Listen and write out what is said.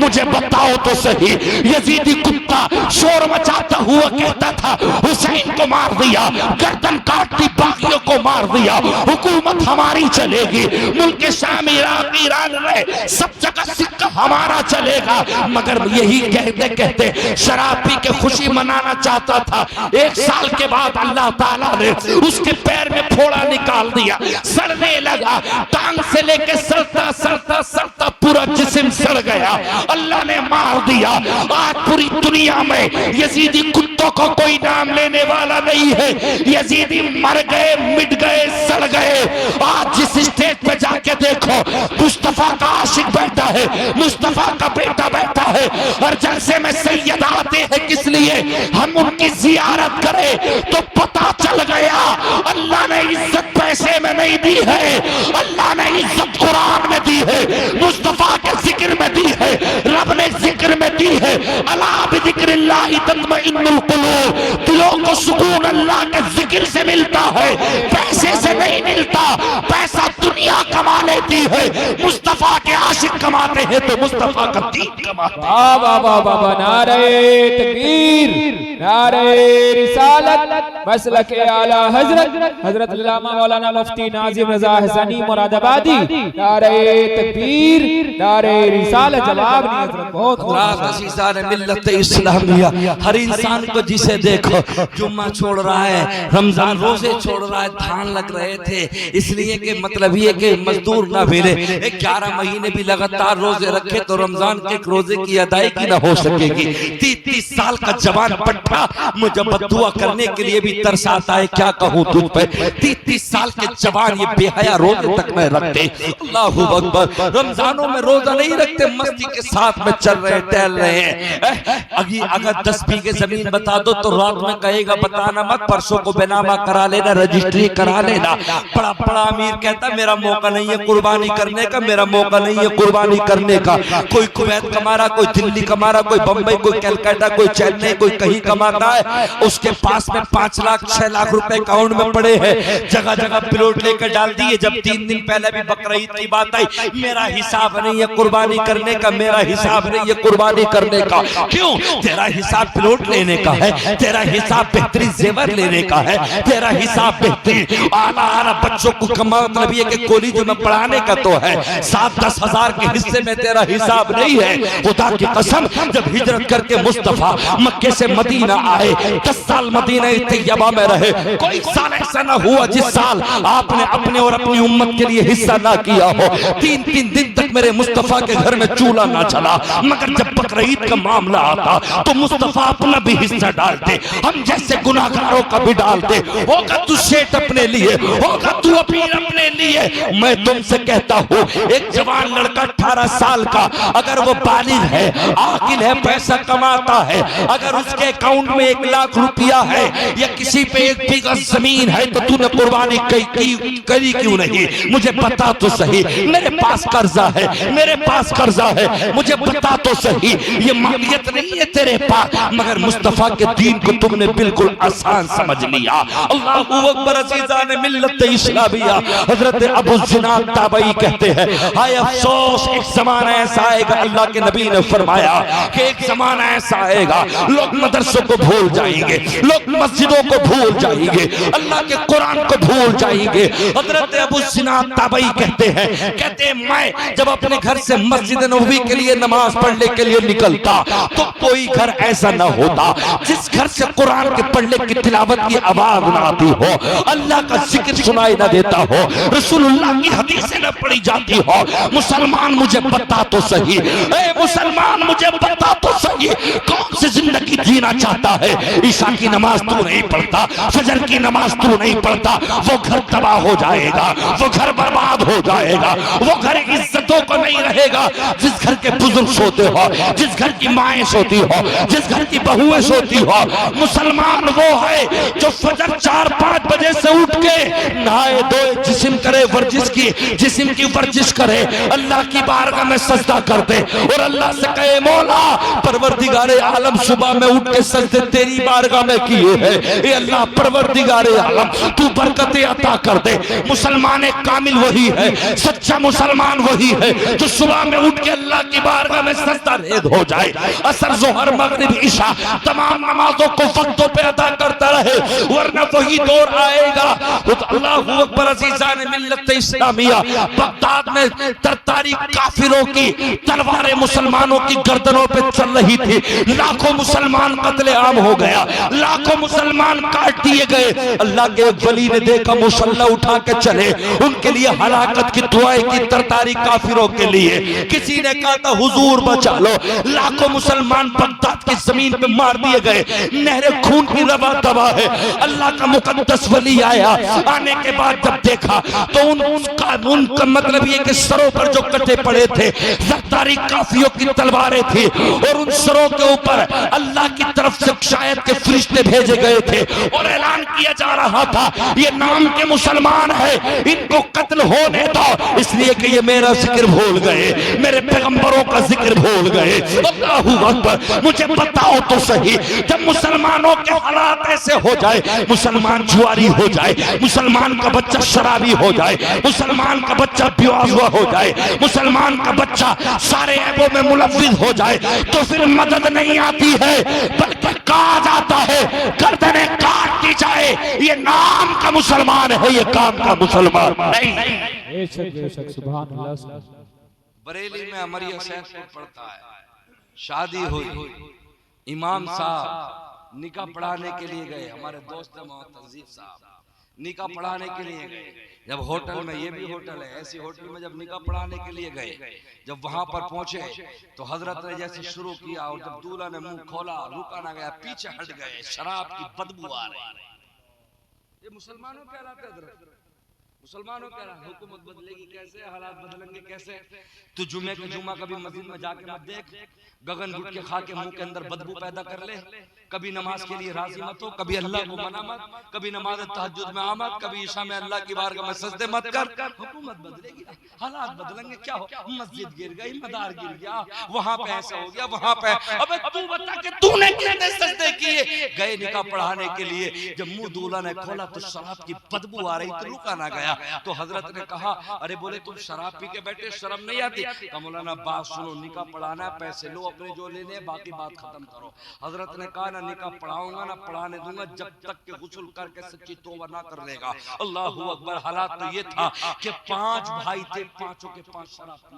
مجھے بتاؤ تو صحیح، یزیدی کتا شور مچاتا ہوا کہتا تھا حسین کو مار دیا، گردن کاٹتی باغیوں کو مار دیا، حکومت ہماری چلے گی، ملک شام عراق ایران رہے سب جگہ سکہ ہمارا چلے گا۔ مگر یہی کہتے کہتے شراب پی کے خوشی منانا چاہتا تھا۔ 1 سال کے بعد اللہ تعالیٰ نے اس کے پیر میں پھوڑا نکال دیا، سڑنے لگا، ٹانگ سے لے کے سڑتا سڑتا سڑتا پورا جسم سڑ گیا، اللہ نے مار دیا۔ آج پوری دنیا میں یزیدی کتوں کو کوئی نام لینے والا نہیں ہے، یزیدی مر گئے، مٹ گئے، سڑ گئے۔ آج جس اسٹیج پہ جا کے دیکھو مصطفیٰ کا عاشق بیٹھا ہے، مصطفیٰ کا بیٹا بیٹھا ہے، ہر جلسے میں سید آتے ہیں کس لیے؟ ہم ان کی زیارت کریں تو پتہ چل گیا اللہ نے عزت پیسے میں نہیں دی ہے، اللہ نے عزت قرآن میں دی ہے، مصطفیٰ کے ذکر میں دی ہے، رب نے ذکر میں دی ہے۔ الا بذکر اللہ تطمئن القلوب، دلوں کو سکون اللہ کے ذکر سے ملتا ہے، پیسے سے نہیں ملتا۔ پیسہ دنیا کما لیتی ہے، مصطفیٰ کے عاشق کماتے ہیں تو مصطفیٰ کا دین کماتے ہیں۔ واہ واہ واہ واہ، نعرہ تکبیر، نعرہ رسالت، مسلک اعلی حضرت علامہ مولانا مفتی ناظم رضا حسنی مراد آبادی، نعرہ تکبیر، نعرہ رسالت۔ جواب نہیں حضرت، بہت عزیزان ملت اسلامیہ، ہر انسان کو جسے دیکھو جمعہ چھوڑ رہا ہے، رمضان روزے چھوڑ رہا ہے، دھان لگ رہے تھے، اس لیے کہ مطلب یہ کہ مزدور نہ ملے، 11 مہینے بھی لگاتار روزے رکھے تو رمضان کے ایک روزے کی ادائیگی نہ ہو سکے گی۔ 30 سال کا جوان پٹھا مجھے بددعا کرنے کے لیے بھی ترس آتا ہے، کیا کہوں تجھ پہ۔ 30 سال کے جوان یہ بے حیا روزے تک نہیں رکھتے، اللہ اکبر، رمضانوں میں روزہ نہیں رکھتے، مستی کے ساتھ میں چل رہے ٹہل رہے ہیں۔ اگر 10 بیگھے زمین بتا دو تو رات میں کہے گا بتانا مت، پرسوں کو بینامہ کرا لینا، رجسٹری کرا لینا۔ بڑا بڑا امیر کہتا میرا موقع نہیں ہے قربانی کرنے کا، میرا موقع نہیں ہے قربانی کرنے کا۔ کوئی کویت کما رہا، کوئی دلی کما رہا، کوئی بمبئی، کوئی کلکتہ، کوئی چنئی، کوئی کہیں کماتا ہے، اس کے پاس میں 5 لاکھ 6 لاکھ روپے اکاؤنٹ میں پڑے ہیں، جگہ جگہ پلاٹ لے کر ڈال دیے۔ جب 3 دن پہلے بھی بقرعید کی بات آئی، میرا حساب نہیں ہے قربانی کرنے کا، میرا حساب نہیں ہے قربانی کرنے کا۔ کیوں؟ تیرا حساب پلاٹ لینے کا ہے، تیرا حساب بہترین زیور لینے کا ہے، تیرا حساب بہترین اعلیٰ بچوں کو کما مطلب یہ کہ کالج میں پڑھانے کا تو ہے، 7-10 ہزار کے حصے میں تیرا حساب نہیں ہے۔ خدا کی قسم، جب ہجرت کر کے مصطفیٰ مکے سے مدینہ آئے، 10 سال مدینہ طیبہ میں رہے، کوئی سال ایسا نہ ہوا جس سال آپ نے اپنے اور اپنی امت کے لیے حصہ نہ کیا ہو۔ 3 دن تک میرے مصطفیٰ کے گھر میں چولہا نہ چلا، مگر جب بقرعید کا معاملہ آتا تو مصطفیٰ اپنا بھی حصہ ڈالتے، ہم جیسے گناہگاروں کا بھی ڈالتے۔ ہوگا تو شیٹ اپنے لیے، ہوگا تو اپنے لیے۔ میں تم سے کہتا ہوں، ایک جوان لڑکا 18 سال کا اگر وہ بالغ ہے، عاقل ہے، پیسہ کماتا ہے، اگر اس کے اکاؤنٹ میں 1 لاکھ روپیہ ہے یا کسی پہ 1 بیگھہ زمین ہے تو تو نے قربانی کری کیوں نہیں؟ مجھے بتا تو صحیح، میرے پاس قرضہ ہے، میرے پاس قرضہ ہے، مجھے بتا تو صحیح، یہ مالیت نہیں ہے تیرے پاس، مگر مصطفیٰ کے دین کو تم نے بالکل آسان سمجھ لیا۔ اللہ اکبر، عزیزان ملت اسلامیہ، حضرت ابو زناد تابعی کہتے ہیں، ہائے افسوس، ایک زمانہ ایسا آئے گا، اللہ کے نبی نے فرمایا کہ ایک زمانہ ایسا آئے گا، لوگ مدرسوں کو بھول جائیں گے، لوگ مسجدوں کو بھول جائیں گے، اللہ کے قرآن کو بھول جائیں گے۔ حضرت ابو زناد تابعی کہتے ہیں میں جب اپنے گھر سے مسجد نبوی کے لیے نماز پڑھنے کے لیے نکلتا تو کوئی گھر ایسا نہ ہوتا جس گھر سے قرآن کے پڑھنے کی تلاوت کی آواز نہ آتی ہو، اللہ کا ذکر سنائی نہ دیتا ہو، رسول اللہ کی حدیثیں نہ پڑھی جاتی ہو۔ مسلمان مجھے بتا تو صحیح، اے مسلمان مجھے بتا تو صحیح، کون سی زندگی جینا چاہتا ہے؟ عشاء کی نماز تو نہیں پڑھتا، فجر کی نماز تو نہیں پڑھتا، وہ گھر تباہ ہو جائے گا، وہ گھر برباد ہو جائے گا، وہ گھر عزتوں کو نہیں رہے گا۔ جس گھر کے بزرگ سوتے ہو، جس گھر کی مائیں سوتی ہو، جس گھر کی بہویں سوتی ہو، مسلمان وہ ہے جو فجر 4-5 بجے سے اٹھ کے نہائے دھوئے، جسم کرے ورزش کی، جسم کی ورزش کرے، اللہ کی بارگاہ میں سجدہ کر دے اور اللہ سے کہے مولا پروردگار عالم صبح میں اٹھ کے سجدے تیری بارگاہ میں کیے ہیں، اے اللہ پروردگار عالم تو برکت عطا کر دے۔ مسلمان کامل وہی ہے، سچا مسلمان وہی ہے جو صبح میں اٹھ کے اللہ کی بارگاہ میں سجدہ ریز ہو جائے، عصر ظہر مغرب عشاء تمام نمازوں کو وقتوں پہ ادا کرتا رہے، ورنہ وہی دور آئے گا۔ اللہ اکبر عزیزان ملت اسلامیہ، بغداد میں ترتاری کافروں کی تلواریں مسلمانوں کی گردنوں پہ چل رہی تھی، لاکھوں مسلمان قتل عام ہو گیا، لاکھوں مسلمان کاٹ دیے گئے۔ اللہ کے ایک ولی نے دیکھا مسلح اٹھا کے چلے، ان کے لیے ہلاکت کی دعائیں کی ترتاری کافروں کے لیے۔ کسی نے کہا تھا حضور بچا لو، لاکھوں مسلمان بغداد کی زمین پہ مار دیے گئے، نہر خون کی روا دوا ہے۔ اللہ کا مقدس ولی آیا، آنے کے بعد جب دیکھا تو ان کا مطلب یہ کہ سروں پر جو کٹے پڑے تھے زرداری کافیوں کی تلواریں تھی، اور ان سروں کے اوپر اللہ کی طرف سے شاید کے فرشتے بھیجے گئے تھے، اور اعلان کیا جا رہا تھا یہ نام کے مسلمان ہے، ان کو قتل ہونے دو، اس لیے کہ یہ میرا ذکر بھول گئے، میرے پیغمبروں کا ذکر بھول گئے۔ اللہ اکبر، مجھے بتاؤ تو صحیح، جب مسلمانوں کے حالات ایسے ہو جائے، مسلمان جواری ہو جائے، مسلمان کا بچہ شرابی ہو جائے، مسلمان کا بچہ بیوہ ہو جائے، مسلمان کا بچہ سارے عیبوں میں ملوث ہو جائے، تو پھر مدد نہیں آتی ہے بلکہ کہا جاتا ہے گردنیں کاٹ دی جائے، یہ نام کا مسلمان ہے، یہ کام کا مسلمان نہیں۔ بے شک سبحان اللہ۔ بریلی میں امریہ صاحب پڑھتا ہے، شادی ہوئی، امام صاحب نکاح پڑھانے کے لیے گئے، ہمارے دوست محمد تنظیف صاحب نکاح پڑھانے کے لیے گئے، جب ہوٹل میں، یہ بھی ہوٹل ہے، ایسی ہوٹل میں جب نکاح پڑھانے کے لیے گئے، جب وہاں پر پہنچے تو حضرت نے جیسے شروع کیا، اور جب دولہا نے منہ کھولا رکا نہ گیا، پیچھے ہٹ گئے، شراب کی بدبو آ رہی۔ یہ مسلمانوں کے حالات ہے حضرت، مسلمانوں کے حالات، حکومت بدلے گی کیسے، حالات بدلیں گے کیسے؟ تو جمعہ کے جمعہ کبھی مسجد میں جا کے مت دیکھ، گگن گھٹ کے کھا کے منہ کے اندر بدبو پیدا کر لے، کبھی نماز کے لیے راضی مت ہو، کبھی اللہ کو منا مت، کبھی نماز تہجد میں آمد، کبھی عشاء میں اللہ کی بارگاہ میں سجدے مت کر۔ حکومت بدلے گی، حالات بدلیں گے، کیا ہو؟ مسجد گر گئی، مدار گر گیا، وہاں پہ ایسا ہو گیا، وہاں پہ۔ ابے تو بتا کہ تو نے کتنے سجدے کیے؟ گئے نکاح پڑھانے کے لیے، جب منہ دولہا نے کھولا تو شراب کی بدبو آ رہی، تو رکا نہ گیا۔ تو حضرت نے کہا ارے بولے تم شراب پی کے بیٹھے، شرم نہیں آتی؟ کہ مولانا بات سنو، نکاح پڑھانا ہے، پیسے لو اپنے جو لینے، باقی بات ختم کرو۔ حضرت نے کہا نہ نکاح پڑھاؤں گا نہ پڑھانے دوں گا جب تک کہ غسل کر کے سچی توبہ نہ کر لے گا۔ اللہ اکبر۔ حالات تو یہ تھا کہ 5 بھائی تھے، 5 کے 5 شراب پی۔